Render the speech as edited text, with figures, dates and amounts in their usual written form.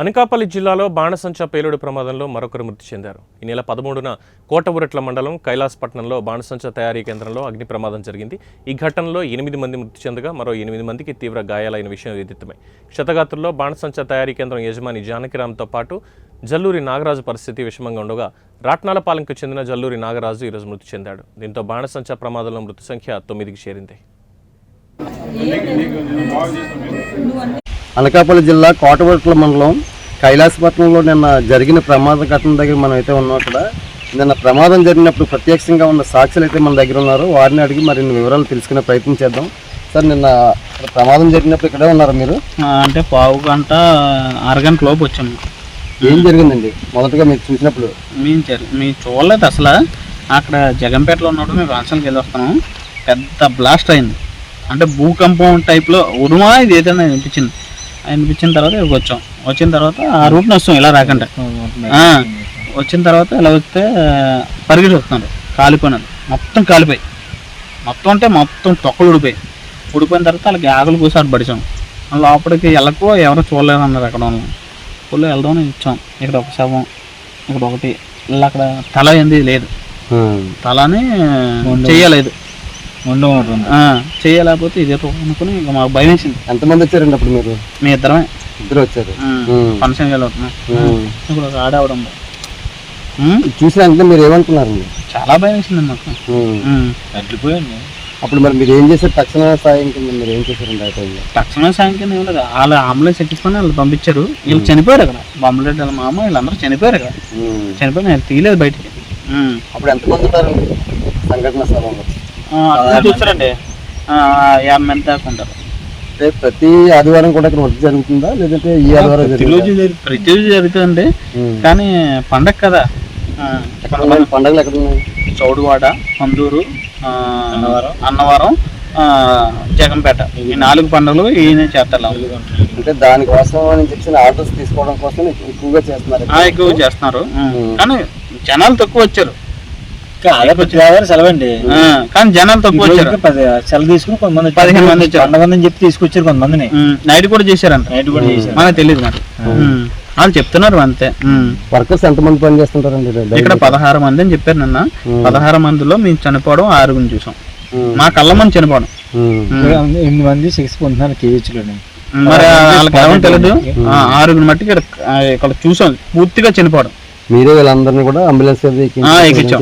అనకాపల్లి జిల్లాలో బాణసంచా పేలుడు ప్రమాదంలో మరొకరు మృతి చెందారు. ఈ నెల 13న కోటవురట్ల మండలం కైలాసపట్నంలో బాణసంచా తయారీ కేంద్రంలో అగ్ని ప్రమాదం జరిగింది. ఈ ఘటనలో 8 మంది మృతి చెందగా మరో 8 మందికి తీవ్ర గాయాలైన విషయం విదితమే. క్షతగాత్రుల్లో బాణసంచా తయారీ కేంద్రం యజమాని జానకిరామ్తో పాటు జల్లూరి నాగరాజు పరిస్థితి విషమంగా ఉండగా రాట్నాలపాలెంకు చెందిన జల్లూరి నాగరాజు ఈరోజు మృతి చెందాడు. దీంతో బాణసంచా ప్రమాదంలో మృతి సంఖ్య 9కి చేరింది. అనకాపల్లి జిల్లా కోటవురట్ల మండలం కైలాసపట్నంలో నిన్న జరిగిన ప్రమాద ఘటన దగ్గర మనం అయితే ఉన్నాం. అక్కడ నిన్న ప్రమాదం జరిగినప్పుడు ప్రత్యక్షంగా ఉన్న సాక్షులు అయితే మన దగ్గర ఉన్నారు. వారిని అడిగి మరిన్ని వివరాలు తెలుసుకునే ప్రయత్నం చేద్దాం. సార్, నిన్న ప్రమాదం జరిగినప్పుడు ఇక్కడే ఉన్నారు మీరు? అంటే పావు గంట అరగంట లోపు వచ్చాము. ఏం జరిగిందండి మొదటగా మీరు చూసినప్పుడు? మేము చూడలేదు అసలు. అక్కడ జగంపేటలో ఉన్నప్పుడు మేము రాష్ట్రానికి వెళ్ళి వస్తున్నాం. పెద్ద బ్లాస్ట్ అయింది. అంటే భూకంపం టైప్లో ఉడుమా ఇది ఏదైనా అనిపించిన తర్వాత వచ్చాం. వచ్చిన తర్వాత ఆ రూట్ని వస్తాం ఇలా రాకుండా. వచ్చిన తర్వాత ఇలా వస్తే పరిగెట్టి వస్తున్నారు. కాలిపోయినారు, మొత్తం కాలిపోయి, మొత్తం అంటే మొత్తం తొక్కలు ఉడిపోయిన తర్వాత వాళ్ళకి ఆకులు కూసి అటు పడిచాం. లోపలికి వెళ్ళకు ఎవరు చూడలేదన్నారు. అక్కడ ఫుల్ వెళ్దామని ఇచ్చాం. ఇక్కడ ఒక శవం, ఇక్కడ ఒకటి, ఇలా అక్కడ తల ఏంది లేదు, తలని చెయ్యలేదు, చేయలేకపోతే ఇదే అనుకుని ఇంకా మాకు భయం వేసింది. ఎంతమంది వచ్చారండి అప్పుడు మీరు? మీ ఇద్దరు వచ్చారు. ఫంక్షన్కి వెళ్ళవుతున్నాం. ఇప్పుడు ఒక ఆడవడం చూసినా మీరు ఏమనుకున్నారండి? చాలా భయం వేసింది మాకు. తగ్గిపోయింది. అప్పుడు మరి మీరు ఏం చేశారు? తక్షణ సాయం కింద మీరు ఏం చేశారండి ఆ టైంలో? తక్షణ సాయం కింద ఏం లేదు, వాళ్ళ అంబులెన్స్ ఎక్కించుకొని వాళ్ళు పంపించారు. వీళ్ళు చనిపోయారు అక్కడ. బొమ్మలరెడ్డి వాళ్ళ మామ వీళ్ళందరూ చనిపోయారు అక్కడ. చనిపోయి తీయలేదు బయటికి. అప్పుడు ఎంతమంది ఉంటారండి సంఘటన స్థలంలో? చూస్తారండి 50 మంది దాకా ఉంటారు. ప్రతి ఆదివారం కూడా ఇక్కడ వర్క్ జరుగుతుందా, లేదంటే ఈ ఆదివారం ప్రతిరోజు జరుగుతుందండి. కానీ పండగ కదా. పండుగలు ఎక్కడ ఉన్నాయి? చౌడువాడ, పందూరు, అన్నవరం, జగంపేట, ఈ 4 పండుగలు ఈయన చేస్తారు. అంటే దానికోసం అని చెప్పి ఆర్డర్స్ తీసుకోవడం కోసం ఎక్కువగా చేస్తున్నారు. ఎక్కువ చేస్తున్నారు. కానీ జనాలు తక్కువ వచ్చారు. సెలవండి, కానీ జనాలు తక్కువ వచ్చారు. సెలవు తీసుకుని కొంతమంది 15 మంది వచ్చారు. పండుగని చెప్పి తీసుకొచ్చారు కొంతమందిని. నైట్ కూడా చేశారంట. మనకు తెలియదు మరి, వాళ్ళు చెప్తున్నారు అంతే. వర్కర్స్ ఎంతమంది పని చేస్తుంటారండి ఇక్కడ? 16 మంది అని చెప్పారు నిన్న. 16 మందిలో మేము చనిపోవడం 6 చూసాం. మా కళ్ళ మంది చనిపోవడం 8 మంది చికిత్స పొందుతున్నారు కేవీహెచ్లోనే. మరి వాళ్ళకి ఏమని తెలియదు. 6 మట్టికి ఇక్కడ చూసాం పూర్తిగా చనిపోవడం. మీరే వీళ్ళందరినీ కూడా అంబులెన్స్ ఎక్కించాం.